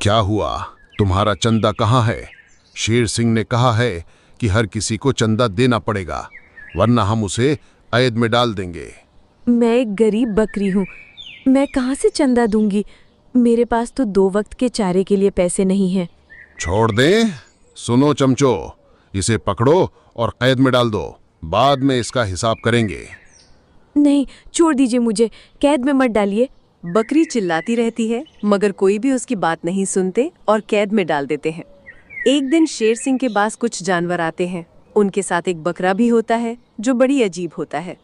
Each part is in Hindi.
क्या हुआ? तुम्हारा चंदा कहाँ है? शेर सिंह ने कहा है कि हर किसी को चंदा देना पड़ेगा, वरना हम उसे कैद में डाल देंगे। मैं एक गरीब बकरी हूँ, मैं कहाँ से चंदा दूंगी? मेरे पास तो 2 वक्त के चारे के लिए पैसे नहीं हैं। छोड़ दें? सुनो चमचो, इसे पकड़ो और कैद में डाल दो, बाद में इसका हिसाब करेंगे। नहीं, छोड़ दीजिए मुझे, कैद में मत डालिए। बकरी चिल्लाती रहती है मगर कोई भी उसकी बात नहीं सुनते और कैद में डाल देते हैं। एक दिन शेर सिंह के पास कुछ जानवर आते हैं। उनके साथ एक बकरा भी होता है जो बड़ी अजीब होता है।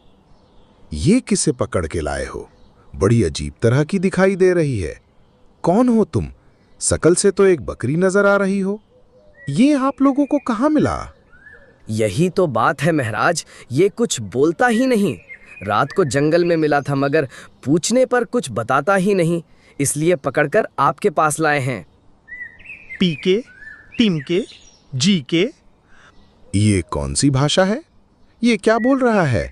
ये किसे पकड़ के लाए हो? बड़ी अजीब तरह की दिखाई दे रही है। कौन हो तुम? शकल से तो एक बकरी नजर आ रही हो। ये आप लोगों को कहाँ मिला? यही तो बात है महाराज, ये कुछ बोलता ही नहीं। रात को जंगल में मिला था मगर पूछने पर कुछ बताता ही नहीं, इसलिए पकड़कर आपके पास लाए हैं। पीके, टिमके, जीके। ये कौन सी भाषा है? ये क्या बोल रहा है?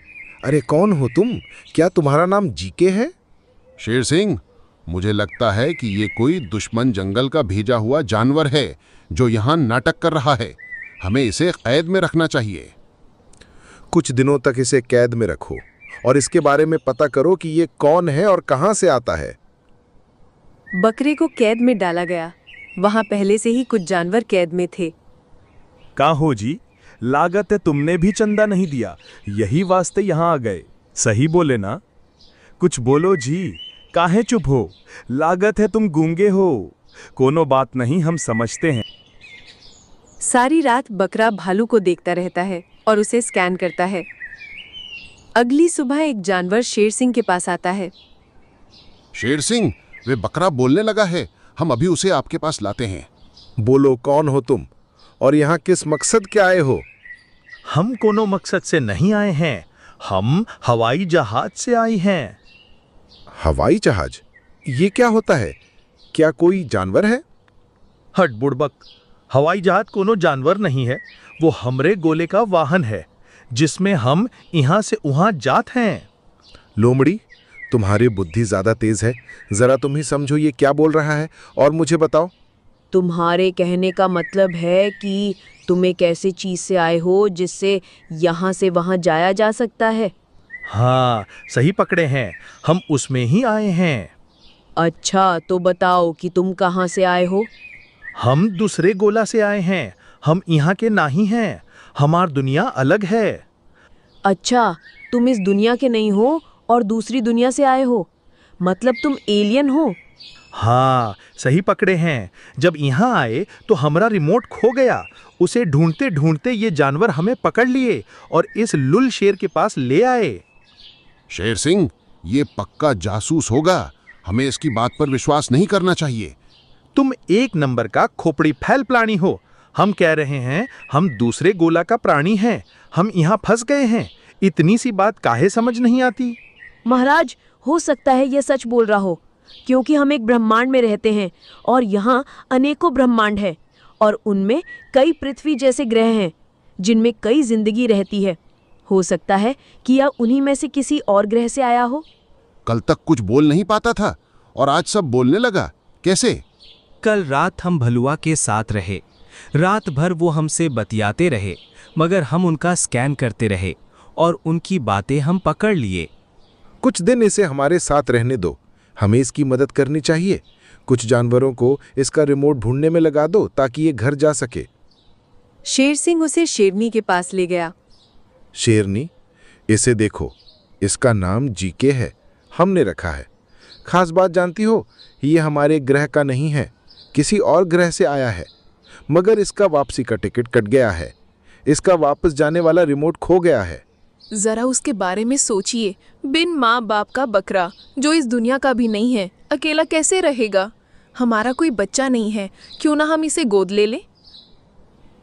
अरे कौन हो तुम? क्या तुम्हारा नाम जीके है? शेर सिंह, मुझे लगता है कि ये कोई दुश्मन जंगल का भेजा हुआ जानवर है जो यहाँ नाटक कर रहा है। हमें इसे कैद में रखना चाहिए। कुछ दिनों तक इसे कैद में रखो और इसके बारे में पता करो कि ये कौन है और कहां से आता है। बकरे को कैद में डाला गया। वहां पहले से ही कुछ जानवर कैद में थे। का हो जी, लागत है तुमने भी चंदा नहीं दिया, यही वास्ते यहाँ आ गए। सही बोले ना? कुछ बोलो जी, काहे चुप हो? लागत है तुम गूंगे हो। कोनो बात नहीं, हम समझते हैं। सारी रात बकरा भालू को देखता रहता है और उसे स्कैन करता है। अगली सुबह एक जानवर शेर सिंह के पास आता है। शेर सिंह, वे बकरा बोलने लगा है, हम अभी उसे आपके पास लाते हैं। बोलो, कौन हो तुम और यहाँ किस मकसद के आए हो? हम कोनो मकसद से नहीं आए हैं, हम हवाई जहाज से आए हैं। हवाई जहाज? ये क्या होता है? क्या कोई जानवर है? हट बुड़बक, हवाई जहाज कोनो जानवर नहीं है, वो हमरे गोले का वाहन है जिसमें हम यहाँ से वहाँ जात हैं। लोमड़ी, तुम्हारी बुद्धि ज्यादा तेज है। जरा तुम ही समझो ये क्या बोल रहा है और मुझे बताओ। तुम्हारे कहने का मतलब है कि तुम एक ऐसी चीज से आए हो जिससे यहाँ से वहाँ जाया जा सकता है? हाँ, सही पकड़े हैं, हम उसमें ही आए हैं। अच्छा, तो बताओ कि तुम कहाँ से आए हो? हम दूसरे गोला से आए हैं, हम यहाँ के नहीं हैं, हमार दुनिया अलग है। अच्छा, तुम इस दुनिया के नहीं हो और दूसरी दुनिया से आए हो, मतलब तुम एलियन हो? हाँ, सही पकड़े हैं। जब यहाँ आए तो हमारा रिमोट खो गया। उसे ढूंढते ढूंढते ये जानवर हमें पकड़ लिए और इस लुल शेर के पास ले आए। शेर सिंह, ये पक्का जासूस होगा, हमें इसकी बात पर विश्वास नहीं करना चाहिए। तुम एक नंबर का खोपड़ी फैल प्राणी हो। हम कह रहे हैं हम दूसरे गोला का प्राणी हैं, हम यहाँ फंस गए हैं। इतनी सी बात काहे समझ नहीं आती? महाराज, हो सकता है ये सच बोल रहा हो, क्योंकि हम एक ब्रह्मांड में रहते हैं और यहाँ अनेकों ब्रह्मांड हैं और उनमें कई पृथ्वी जैसे ग्रह हैं जिनमें कई जिंदगी रहती है। हो सकता है कि यह उन्हीं में से किसी और ग्रह से आया हो। कल तक कुछ बोल नहीं पाता था और आज सब बोलने लगा, कैसे? कल रात हम भलुआ के साथ रहे, रात भर वो हमसे बतियाते रहे, मगर हम उनका स्कैन करते रहे और उनकी बातें हम पकड़ लिए। कुछ दिन इसे हमारे साथ रहने दो, हमें इसकी मदद करनी चाहिए। कुछ जानवरों को इसका रिमोट ढूंढने में लगा दो ताकि ये घर जा सके। शेर सिंह उसे शेरनी के पास ले गया। शेरनी, इसे देखो, इसका नाम जीके है, हमने रखा है। खास बात जानती हो, ये हमारे ग्रह का नहीं है, किसी और ग्रह से आया है, मगर इसका वापसी का टिकट कट गया है। इसका वापस जाने वाला रिमोट खो गया है। जरा उसके बारे में सोचिए, बिन माँ बाप का बकरा जो इस दुनिया का भी नहीं है, अकेला कैसे रहेगा? हमारा कोई बच्चा नहीं है, क्यों ना हम इसे गोद ले लें?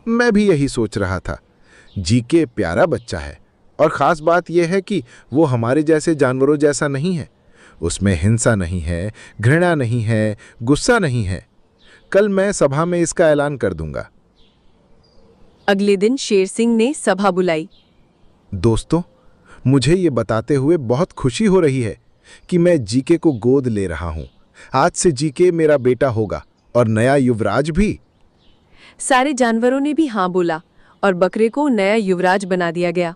मैं भी यही सोच रहा था। जीके प्यारा बच्चा है और ख़ास बात यह है कि वो हमारे जैसे जानवरों जैसा नहीं है। उसमें हिंसा नहीं है, घृणा नहीं है, गुस्सा नहीं है। कल मैं सभा में इसका ऐलान कर दूंगा। अगले दिन शेर सिंह ने सभा बुलाई। दोस्तों, मुझे ये बताते हुए बहुत खुशी हो रही है कि मैं जीके को गोद ले रहा हूँ। आज से जीके मेरा बेटा होगा और नया युवराज भी। सारे जानवरों ने भी हाँ बोला और बकरे को नया युवराज बना दिया गया।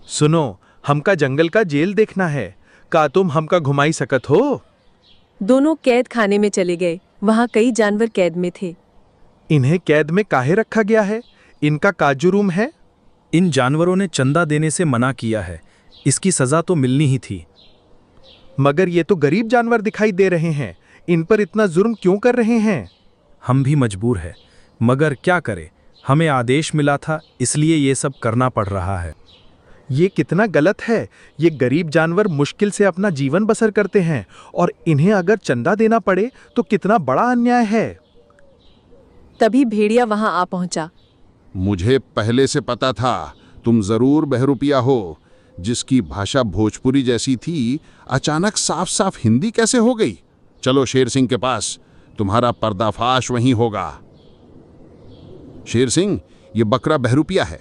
सुनो, हमका जंगल का जेल देखना है। का तुम हमका घुमाई सकत हो? दोनों कैद खाने में चले गए। वहां कई जानवर कैद में थे। इन्हें कैद में काहे रखा गया है? इनका काजू रूम है? इन जानवरों ने चंदा देने से मना किया है। इसकी सजा तो मिलनी ही थी। मगर ये तो गरीब जानवर दिखाई दे रहे हैं। इन पर इतना जुर्म क्यों कर रहे हैं? हम भी मजबूर है, मगर क्या करें, हमें आदेश मिला था, इसलिए ये सब करना पड़ रहा है। ये कितना गलत है। ये गरीब जानवर मुश्किल से अपना जीवन बसर करते हैं और इन्हें अगर चंदा देना पड़े तो कितना बड़ा अन्याय है। तभी भेड़िया वहां आ पहुंचा। मुझे पहले से पता था तुम जरूर बहरूपिया हो, जिसकी भाषा भोजपुरी जैसी थी अचानक साफ साफ हिंदी कैसे हो गई? चलो शेर सिंह के पास, तुम्हारा पर्दाफाश वहीं होगा। शेर सिंह, ये बकरा बहरूपिया है।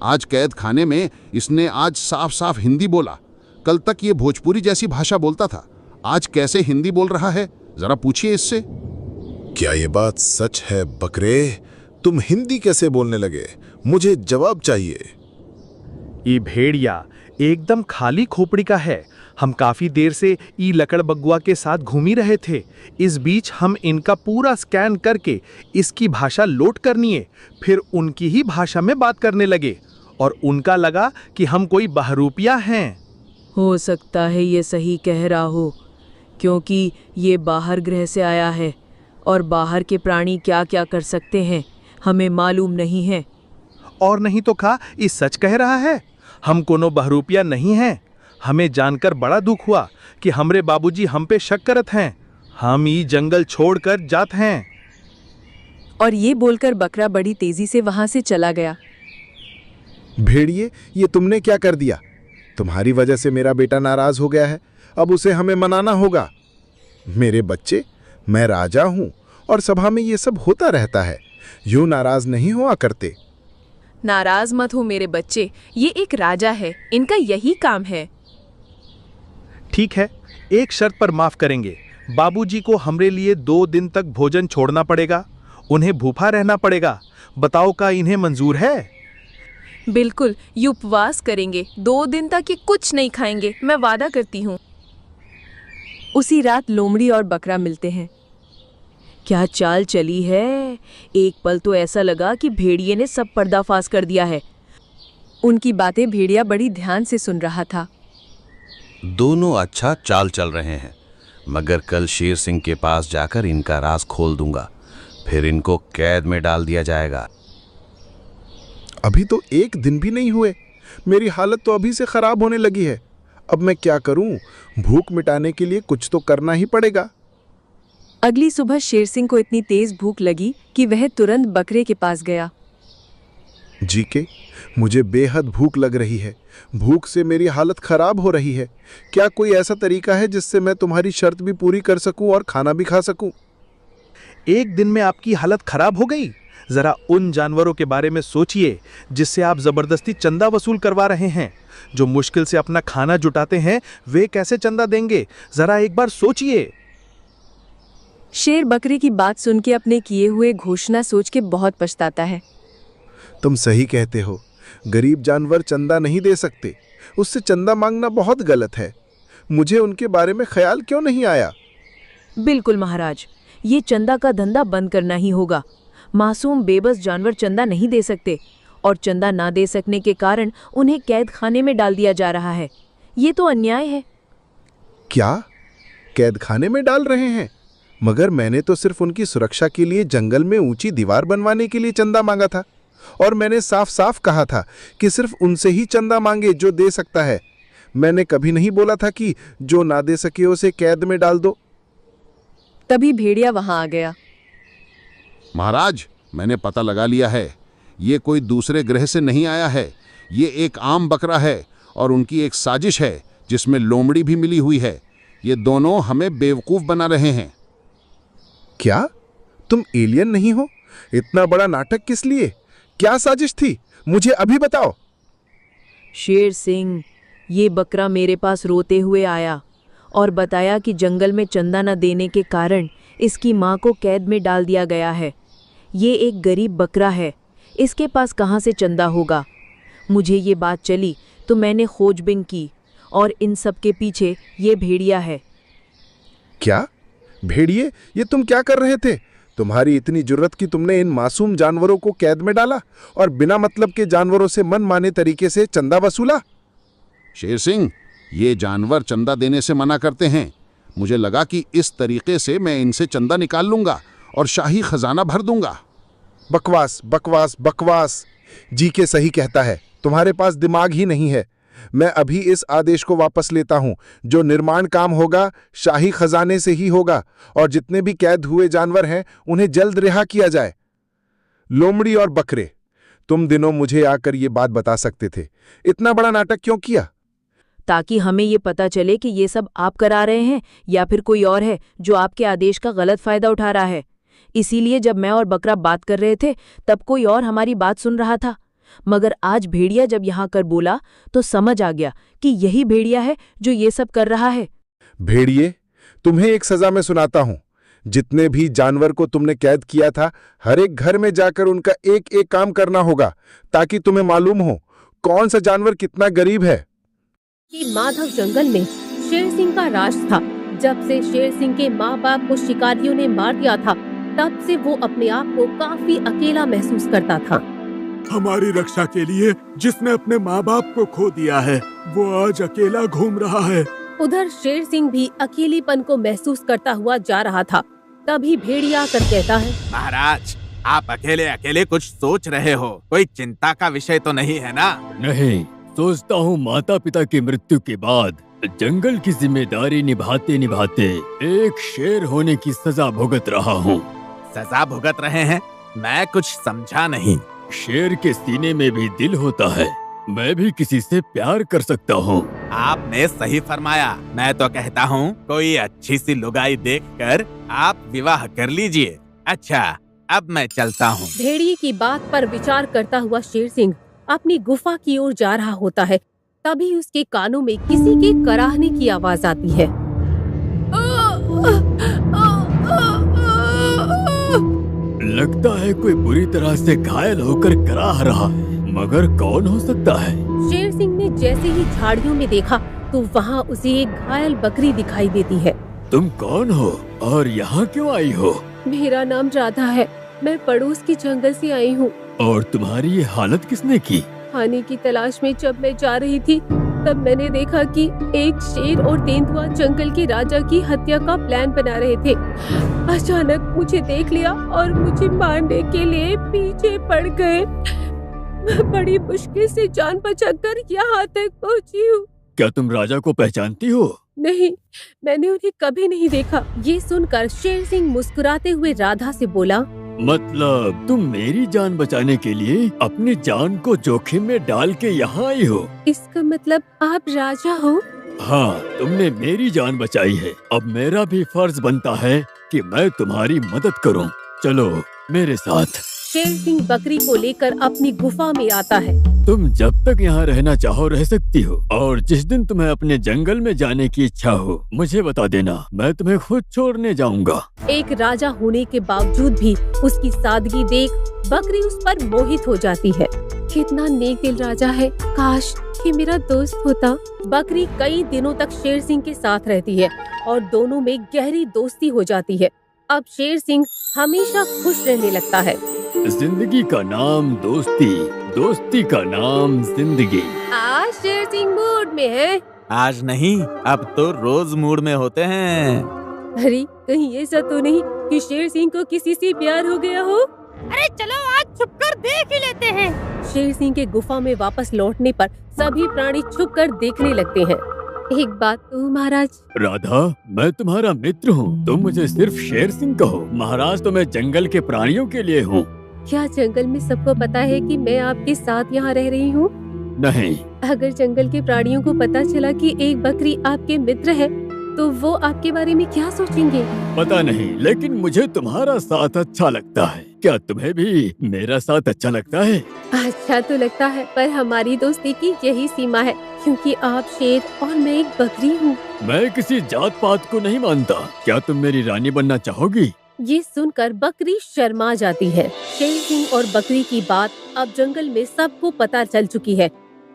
आज कैद खाने में इसने आज साफ साफ हिंदी बोला। कल तक ये भोजपुरी जैसी भाषा बोलता था, आज कैसे हिंदी बोल रहा है? जरा पूछिए इससे। क्या ये बात सच है बकरे? तुम हिंदी कैसे बोलने लगे? मुझे जवाब चाहिए। ये भेड़िया एकदम खाली खोपड़ी का है। हम काफी देर से ई लकड़ बग्गुआ के साथ घूमी रहे थे। इस बीच हम इनका पूरा स्कैन करके इसकी भाषा लोड करनी है, फिर उनकी ही भाषा में बात करने लगे और उनका लगा कि हम कोई बहरूपिया हैं। हो सकता है ये सही कह रहा हो, क्योंकि ये बाहर ग्रह से आया है और बाहर के प्राणी क्या क्या कर सकते हैं हमें मालूम नहीं है। और नहीं तो खा, ये सच कह रहा है। हम कोनो बहरूपिया नहीं हैं। हमें जानकर बड़ा दुख हुआ कि हमरे बाबूजी हम पे शक करत हैं। हम ये जंगल छोड़कर जात हैं। और ये बोलकर बकरा बड़ी तेजी से वहां से चला गया। भेड़िए, ये तुमने क्या कर दिया? तुम्हारी वजह से मेरा बेटा नाराज हो गया है। अब उसे हमें मनाना होगा। मेरे बच्चे, मैं राजा हूं और सभा में ये सब होता रहता है। यूं नाराज नहीं हुआ करते। नाराज मत हो मेरे बच्चे, ये एक राजा है, इनका यही काम है। ठीक है, एक शर्त पर माफ करेंगे। बाबूजी को हमरे लिए 2 दिन तक भोजन छोड़ना पड़ेगा। उन्हें भूखा रहना पड़ेगा। बताओ, का इन्हें मंजूर है? बिल्कुल, ये उपवास करेंगे। 2 दिन तक ये कुछ नहीं खाएंगे, मैं वादा करती हूँ। उसी रात लोमड़ी और बकरा मिलते हैं। क्या चाल चली है? एक पल तो ऐसा लगा कि भेड़िए ने सब पर्दाफाश कर दिया है। उनकी बातें भेड़िया बड़ी ध्यान से सुन रहा था। दोनों अच्छा चाल चल रहे हैं, मगर कल शेर सिंह के पास जाकर इनका राज खोल दूंगा, फिर इनको कैद में डाल दिया जाएगा। अभी तो 1 दिन भी नहीं हुए, मेरी हालत तो अभी से खराब होने लगी है। अब मैं क्या करूं? भूख मिटाने के लिए कुछ तो करना ही पड़ेगा। अगली सुबह शेर सिंह को इतनी तेज भूख लगी कि वह तुरंत बकरे के पास गया। जीके, मुझे बेहद भूख लग रही है। भूख से मेरी हालत खराब हो रही है। क्या कोई ऐसा तरीका है जिससे मैं तुम्हारी शर्त भी पूरी कर सकूं और खाना भी खा सकूं? 1 दिन में आपकी हालत खराब हो गई? जरा उन जानवरों के बारे में सोचिए जिससे आप जबरदस्ती चंदा वसूल करवा रहे हैं। जो मुश्किल से अपना खाना जुटाते हैं, वे कैसे चंदा देंगे? जरा एक बार सोचिए। शेर बकरे की बात सुन के अपने किए हुए घोषणा सोच के बहुत पछताता है। तुम सही कहते हो। गरीब जानवर चंदा नहीं दे सकते। उससे चंदा मांगना बहुत गलत है। मुझे उनके बारे में ख्याल क्यों नहीं आया? बिल्कुल महाराज, ये चंदा का धंधा बंद करना ही होगा। मासूम बेबस जानवर चंदा नहीं दे सकते और चंदा ना दे सकने के कारण उन्हें कैद खाने में डाल दिया जा रहा है। ये तो अन्याय है। क्या कैद खाने में डाल रहे हैं? मगर मैंने तो सिर्फ उनकी सुरक्षा के लिए जंगल में ऊंची दीवार बनवाने के लिए चंदा मांगा था और मैंने साफ साफ कहा था कि सिर्फ उनसे ही चंदा मांगे जो दे सकता है। मैंने कभी नहीं बोला था कि जो ना दे सके उसे कैद में डाल दो। तभी भेड़िया वहां आ गया। महाराज, मैंने पता लगा लिया है। ये कोई दूसरे ग्रह से नहीं आया है। ये एक आम बकरा है और उनकी एक साजिश है जिसमें लोमड़ी भी मिली हुई है। ये दोनों हमें बेवकूफ़ बना रहे हैं। क्या तुम एलियन नहीं हो? इतना बड़ा नाटक किस लिए? क्या साजिश थी? मुझे अभी बताओ। शेर सिंह, ये बकरा मेरे पास रोते हुए आया और बताया कि जंगल में चंदा न देने के कारण इसकी माँ को कैद में डाल दिया गया है। ये एक गरीब बकरा है, इसके पास कहाँ से चंदा होगा। मुझे ये बात चली तो मैंने खोजबीन की और इन सब के पीछे ये भेड़िया है। क्या भेड़िए? ये तुम क्या कर रहे थे? तुम्हारी इतनी जुर्रत कि तुमने इन मासूम जानवरों को कैद में डाला और बिना मतलब के जानवरों से मनमाने तरीके से चंदा वसूला। शेर सिंह, ये जानवर चंदा देने से मना करते हैं। मुझे लगा कि इस तरीके से मैं इनसे चंदा निकाल लूंगा और शाही खजाना भर दूंगा। बकवास बकवास बकवास। जीके सही कहता है, तुम्हारे पास दिमाग ही नहीं है। मैं अभी इस आदेश को वापस लेता हूं। जो निर्माण काम होगा शाही खजाने से ही होगा और जितने भी कैद हुए जानवर हैं उन्हें जल्द रिहा किया जाए। लोमड़ी और बकरे, तुम दिनों मुझे आकर ये बात बता सकते थे, इतना बड़ा नाटक क्यों किया? ताकि हमें ये पता चले कि ये सब आप करा रहे हैं या फिर कोई और है जो आपके आदेश का गलत फायदा उठा रहा है। इसीलिए जब मैं और बकरा बात कर रहे थे तब कोई और हमारी बात सुन रहा था, मगर आज भेड़िया जब यहाँ कर बोला तो समझ आ गया कि यही भेड़िया है जो ये सब कर रहा है। भेड़िए, तुम्हें एक सजा मैं सुनाता हूं। जितने भी जानवर को तुमने कैद किया था, हर एक घर में जाकर उनका एक एक काम करना होगा ताकि तुम्हें मालूम हो कौन सा जानवर कितना गरीब है। कि माधव जंगल में शेर सिंह का राज था। जब से शेर सिंह के माँ बाप को शिकारियों ने मार दिया था, तब से वो अपने आप को काफी अकेला महसूस करता था। हमारी रक्षा के लिए जिसने अपने माँ बाप को खो दिया है, वो आज अकेला घूम रहा है। उधर शेर सिंह भी अकेलीपन को महसूस करता हुआ जा रहा था। तभी भेड़िया आकर कहता है, महाराज, आप अकेले अकेले कुछ सोच रहे हो, कोई चिंता का विषय तो नहीं है ना? नहीं, सोचता हूँ माता पिता की मृत्यु के बाद जंगल की जिम्मेदारी निभाते निभाते एक शेर होने की सजा भुगत रहा हूँ। सजा भुगत रहे हैं? मैं कुछ समझा नहीं। शेर के सीने में भी दिल होता है, मैं भी किसी से प्यार कर सकता हूँ। आपने सही फरमाया। मैं तो कहता हूँ कोई अच्छी सी लुगाई देखकर आप विवाह कर लीजिए। अच्छा, अब मैं चलता हूँ। भेड़िए की बात पर विचार करता हुआ शेर सिंह अपनी गुफा की ओर जा रहा होता है। तभी उसके कानों में किसी के कराहने की आवाज आती है। लगता है कोई बुरी तरह से घायल होकर कराह रहा है, मगर कौन हो सकता है? शेर सिंह ने जैसे ही झाड़ियों में देखा तो वहाँ उसे एक घायल बकरी दिखाई देती है। तुम कौन हो और यहाँ क्यों आई हो? मेरा नाम राधा है, मैं पड़ोस के जंगल से आई हूँ। और तुम्हारी ये हालत किसने की? खाने की तलाश में जब मैं जा रही थी, तब मैंने देखा कि एक शेर और तेंदुआ जंगल के राजा की हत्या का प्लान बना रहे थे। अचानक मुझे देख लिया और मुझे मारने के लिए पीछे पड़ गए। मैं बड़ी मुश्किल से जान बचाकर यहाँ तक पहुँची हूँ। क्या तुम राजा को पहचानती हो? नहीं, मैंने उन्हें कभी नहीं देखा। ये सुनकर शेर सिंह मुस्कुराते हुए राधा से बोला, मतलब तुम मेरी जान बचाने के लिए अपनी जान को जोखिम में डाल के यहाँ आई हो? इसका मतलब आप राजा हो? हाँ, तुमने मेरी जान बचाई है। अब मेरा भी फर्ज बनता है कि मैं तुम्हारी मदद करूँ। चलो मेरे साथ। शेर सिंह बकरी को लेकर अपनी गुफा में आता है। तुम जब तक यहाँ रहना चाहो रह सकती हो, और जिस दिन तुम्हें अपने जंगल में जाने की इच्छा हो मुझे बता देना, मैं तुम्हें खुद छोड़ने जाऊंगा। एक राजा होने के बावजूद भी उसकी सादगी देख बकरी उस पर मोहित हो जाती है। कितना नेक दिल राजा है, काश ये मेरा दोस्त होता। बकरी कई दिनों तक शेर सिंह के साथ रहती है और दोनों में गहरी दोस्ती हो जाती है। अब शेर सिंह हमेशा खुश रहने लगता है। जिंदगी का नाम दोस्ती, दोस्ती का नाम जिंदगी। आज शेर सिंह मूड में है। आज नहीं, अब तो रोज मूड में होते हैं। अरे कहीं ऐसा तो नहीं कि शेर सिंह को किसी से प्यार हो गया हो? अरे चलो आज छुपकर देख ही लेते हैं। शेर सिंह के गुफा में वापस लौटने पर सभी प्राणी छुपकर देखने लगते हैं। एक बात तो महाराज। राधा, मैं तुम्हारा मित्र हूँ, तुम मुझे सिर्फ शेर सिंह कहो। महाराज तो मैं जंगल के प्राणियों के लिए हूँ। क्या जंगल में सबको पता है कि मैं आपके साथ यहाँ रह रही हूँ? नहीं। अगर जंगल के प्राणियों को पता चला कि एक बकरी आपके मित्र है, तो वो आपके बारे में क्या सोचेंगे? पता नहीं, लेकिन मुझे तुम्हारा साथ अच्छा लगता है। क्या तुम्हें भी मेरा साथ अच्छा लगता है? अच्छा तो लगता है, पर हमारी दोस्ती की यही सीमा है, क्योंकि आप शेर और मैं एक बकरी हूँ। मैं किसी जात पात को नहीं मानता। क्या तुम मेरी रानी बनना चाहोगी? ये सुनकर बकरी शर्मा जाती है। शेर सिंह और बकरी की बात अब जंगल में सबको पता चल चुकी है।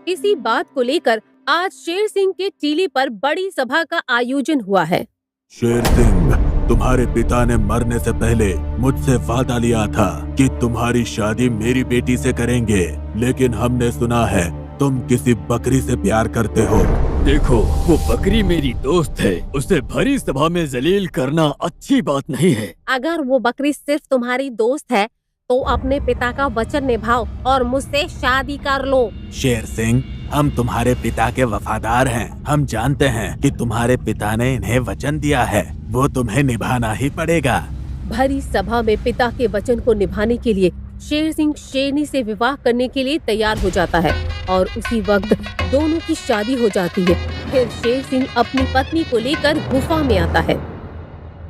इसी बात को लेकर आज शेर सिंह के टीले पर बड़ी सभा का आयोजन हुआ है। शेर सिंह, तुम्हारे पिता ने मरने से पहले मुझसे वादा लिया था कि तुम्हारी शादी मेरी बेटी से करेंगे, लेकिन हमने सुना है तुम किसी बकरी से प्यार करते हो। देखो, वो बकरी मेरी दोस्त है, उसे भरी सभा में जलील करना अच्छी बात नहीं है। अगर वो बकरी सिर्फ तुम्हारी दोस्त है तो अपने पिता का वचन निभाओ और मुझसे शादी कर लो। शेर सिंह, हम तुम्हारे पिता के वफादार हैं। हम जानते हैं कि तुम्हारे पिता ने इन्हें वचन दिया है, वो तुम्हें निभाना ही पड़ेगा। भरी सभा में पिता के वचन को निभाने के लिए शेर सिंह शेरनी से विवाह करने के लिए तैयार हो जाता है और उसी वक्त दोनों की शादी हो जाती है। फिर शेर सिंह अपनी पत्नी को लेकर गुफा में आता है।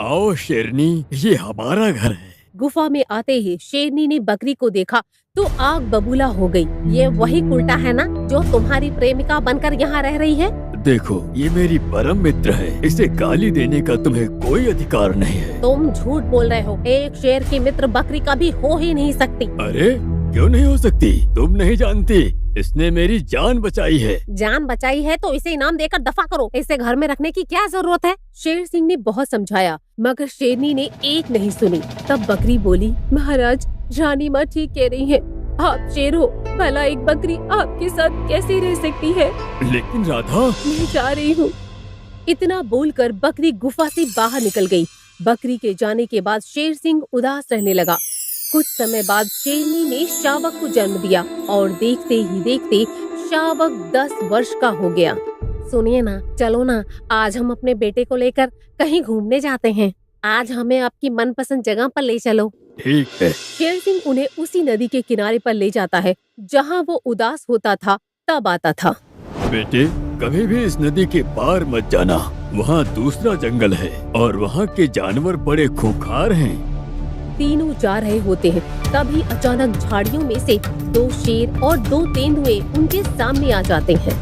आओ शेरनी, ये हमारा घर है। गुफा में आते ही शेरनी ने बकरी को देखा तो आग बबूला हो गई। ये वही उल्टा है ना जो तुम्हारी प्रेमिका बनकर यहाँ रह रही है? देखो, ये मेरी परम मित्र है, इसे गाली देने का तुम्हें कोई अधिकार नहीं है। तुम झूठ बोल रहे हो। एक शेर की मित्र बकरी कभी हो ही नहीं सकती। अरे क्यों नहीं हो सकती? तुम नहीं जानती, इसने मेरी जान बचाई है। जान बचाई है तो इसे इनाम देकर दफा करो। इसे घर में रखने की क्या जरूरत है? शेर सिंह ने बहुत समझाया मगर शेरनी ने एक नहीं सुनी। तब बकरी बोली, महाराज, रानी माँ ठीक कह रही है, आप शेर हो, भला एक बकरी आपके साथ कैसे रह सकती है? लेकिन राधा, मैं जा रही हूँ। इतना बोलकर बकरी गुफा से बाहर निकल गई। बकरी के जाने के बाद शेर सिंह उदास रहने लगा। कुछ समय बाद शेरनी ने शावक को जन्म दिया और देखते ही देखते शावक 10 वर्ष का हो गया। सुनिए ना, चलो ना, आज हम अपने बेटे को लेकर कहीं घूमने जाते हैं। आज हमें आपकी मनपसंद जगह पर ले चलो। ठीक है। शेर सिंह उन्हें उसी नदी के किनारे पर ले जाता है जहाँ वो उदास होता था तब आता था। बेटे, कभी भी इस नदी के पार मत जाना, वहाँ दूसरा जंगल है और वहाँ के जानवर बड़े खूंखार हैं। तीनों जा रहे होते हैं, तभी अचानक झाड़ियों में से 2 शेर और 2 तेंदुए उनके सामने आ जाते हैं।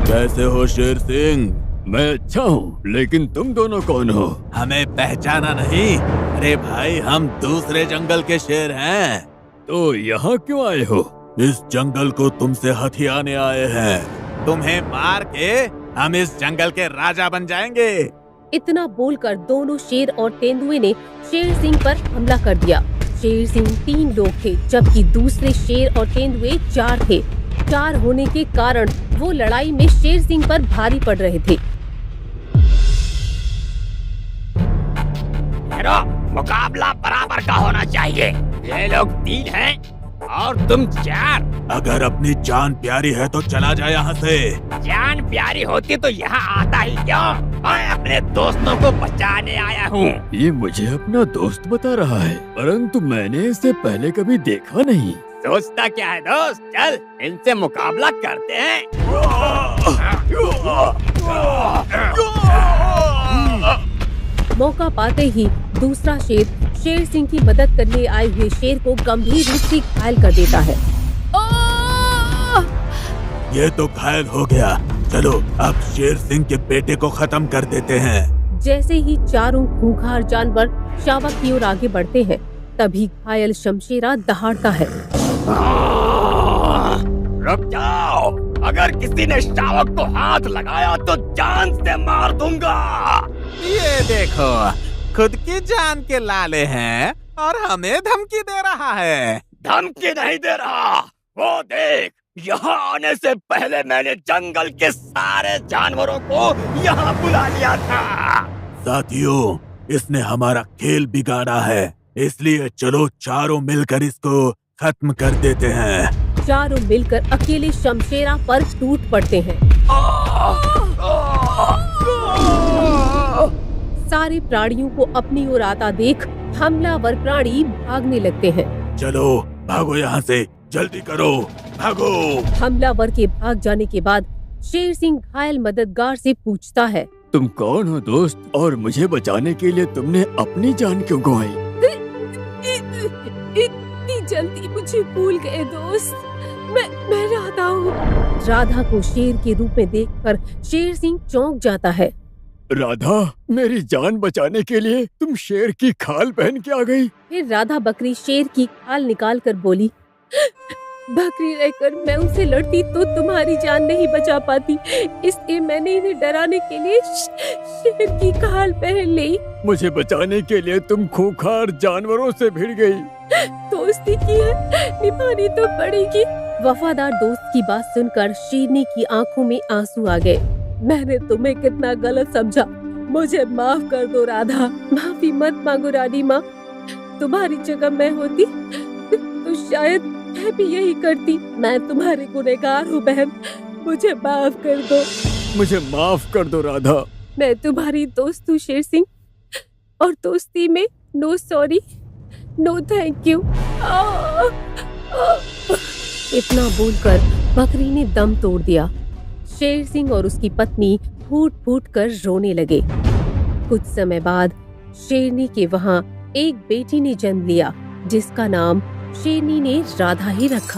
कैसे हो शेर सिंह? मैं अच्छा हूँ, लेकिन तुम दोनों कौन हो? हमें पहचाना नहीं? अरे भाई, हम दूसरे जंगल के शेर हैं। तो यहाँ क्यों आए हो? इस जंगल को तुमसे हथियाने आए हैं। तुम्हें मार के हम इस जंगल के राजा बन जाएंगे। इतना बोलकर दोनों शेर और तेंदुए ने शेर सिंह पर हमला कर दिया। शेर सिंह 3 लोग थे, जबकि दूसरे शेर और तेंदुए 4 थे। 4 होने के कारण वो लड़ाई में शेर सिंह पर भारी पड़ रहे थे। मुकाबला बराबर का होना चाहिए। ये लोग 3 हैं और तुम 4। अगर अपनी जान प्यारी है तो चला जा यहाँ से। जान प्यारी होती तो यहाँ आता ही क्यों? मैं अपने दोस्तों को बचाने आया हूँ। ये मुझे अपना दोस्त बता रहा है, परंतु मैंने इसे पहले कभी देखा नहीं। सोचता क्या है दोस्त? चल, इनसे मुकाबला करते हैं। मौका पाते ही दूसरा शेर शेर सिंह की मदद करने आए हुए शेर को गंभीर रूप से घायल कर देता है। ये तो घायल हो गया। चलो अब शेर सिंह के बेटे को खत्म कर देते हैं। जैसे ही चारों खूंखार जानवर शावक की ओर आगे बढ़ते हैं, तभी घायल शमशेरा दहाड़ता है। रुक जाओ, अगर किसी ने शावक को हाथ लगाया तो जान से मार दूंगा। ये देखो, खुद की जान के लाले हैं और हमें धमकी दे रहा है। धमकी नहीं दे रहा, वो देख, यहाँ आने से पहले मैंने जंगल के सारे जानवरों को यहाँ बुला लिया था। साथियों, इसने हमारा खेल बिगाड़ा है, इसलिए चलो चारों मिलकर इसको खत्म कर देते हैं। चारों मिलकर अकेले शमशेरा पर टूट पड़ते हैं। सारे प्राणियों को अपनी ओर आता देख हमलावर प्राणी भागने लगते हैं। चलो भागो यहाँ से, जल्दी करो, भागो। हमलावर के भाग जाने के बाद शेर सिंह घायल मददगार से पूछता है, तुम कौन हो दोस्त, और मुझे बचाने के लिए तुमने अपनी जान क्यों गंवाई? इतनी जल्दी मुझे भूल गए दोस्त। मैं राधा हूँ। राधा को शेर के रूप में देखकर शेर सिंह चौंक जाता है। राधा, मेरी जान बचाने के लिए तुम शेर की खाल पहन के आ गई। फिर राधा बकरी शेर की खाल निकाल कर बोली, बकरी रहकर मैं उनसे लड़ती तो तुम्हारी जान नहीं बचा पाती, इसलिए मैंने इन्हें डराने के लिए शेर की खाल पहन ली। मुझे बचाने के लिए तुम खूंखार जानवरों से भिड़ गई। दोस्ती की है, निभानी तो पड़ेगी। वफादार दोस्त की बात सुनकर शेरनी की आंखों में आंसू आ गए। मैंने तुम्हें कितना गलत समझा, मुझे माफ कर दो राधा। माफी मत मांगो रानी माँ, तुम्हारी जगह मैं होती तो शायद मैं भी यही करती। मैं तुम्हारी गुनहगार हूँ बहन, मुझे माफ कर दो। मुझे माफ कर दो राधा। मैं तुम्हारी दोस्त हूँ शेर सिंह, और दोस्ती में no sorry no thank you. इतना बोलकर बकरी ने दम तोड़ दिया। शेर सिंह और उसकी पत्नी फूट फूट कर रोने लगे। कुछ समय बाद शेरनी के वहाँ एक बेटी ने जन्म लिया, जिसका नाम शेरनी ने राधा ही रखा।